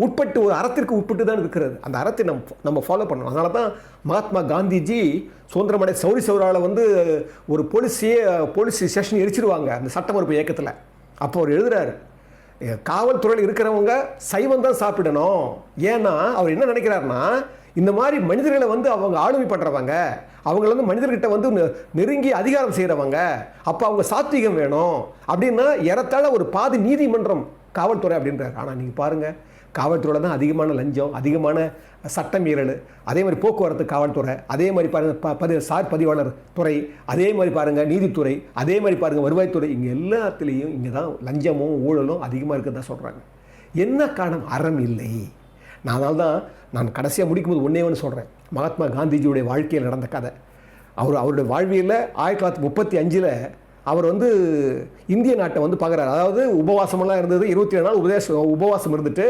உட்பட்டு ஒரு அறத்திற்கு உட்பட்டு தான் இருக்கிறது. அந்த அறத்தை நம்ம ஃபாலோ பண்ணணும். அதனால தான் மகாத்மா காந்திஜி சுதந்திரமடை சௌரி சௌராவில் வந்து ஒரு போலீஸ் ஸ்டேஷன் எரிச்சிருவாங்க அந்த சட்ட மறுப்பு இயக்கத்தில். அப்போ அவர் எழுதுறாரு, காவல்துறையில் இருக்கிறவங்க சைவம் தான் சாப்பிடணும். ஏன்னா அவர் என்ன நினைக்கிறாருன்னா, இந்த மாதிரி மனிதர்களை வந்து அவங்க ஆளுமை பண்ணுறவங்க, அவங்கள வந்து மனிதர்கிட்ட வந்து நெருங்கி அதிகாரம் செய்கிறவங்க, அப்போ அவங்க சாத்வீகம் வேணும் அப்படின்னா ஏறத்தாழ ஒரு பாதி நீதிமன்றம் காவல்துறை அப்படின்றார். ஆனால் நீங்கள் பாருங்கள், காவல்துறையில் தான் அதிகமான லஞ்சம், அதிகமான சட்ட மீறல், அதே மாதிரி போக்குவரத்து காவல்துறை, அதே மாதிரி பாருங்கள் சார் பதிவாளர் துறை, அதே மாதிரி பாருங்கள் நீதித்துறை, அதே மாதிரி பாருங்கள் வருவாய்த்துறை, இங்கே எல்லாத்துலேயும் இங்கே தான் லஞ்சமும் ஊழலும் அதிகமாக இருக்கிறதா சொல்கிறாங்க. என்ன காரணம்? அறம் இல்லை. அதனால தான் நான் கடைசியாக முடிக்கும்போது ஒன்றே ஒன்று சொல்கிறேன். மகாத்மா காந்திஜியுடைய வாழ்க்கையில் நடந்த கதை. அவருடைய வாழ்வியலில் 1935 அவர் வந்து இந்திய நாட்டை வந்து பார்க்குறாரு. அதாவது உபவாசமெல்லாம் இருந்தது, 27 நாள் உபவாசம் இருந்துட்டு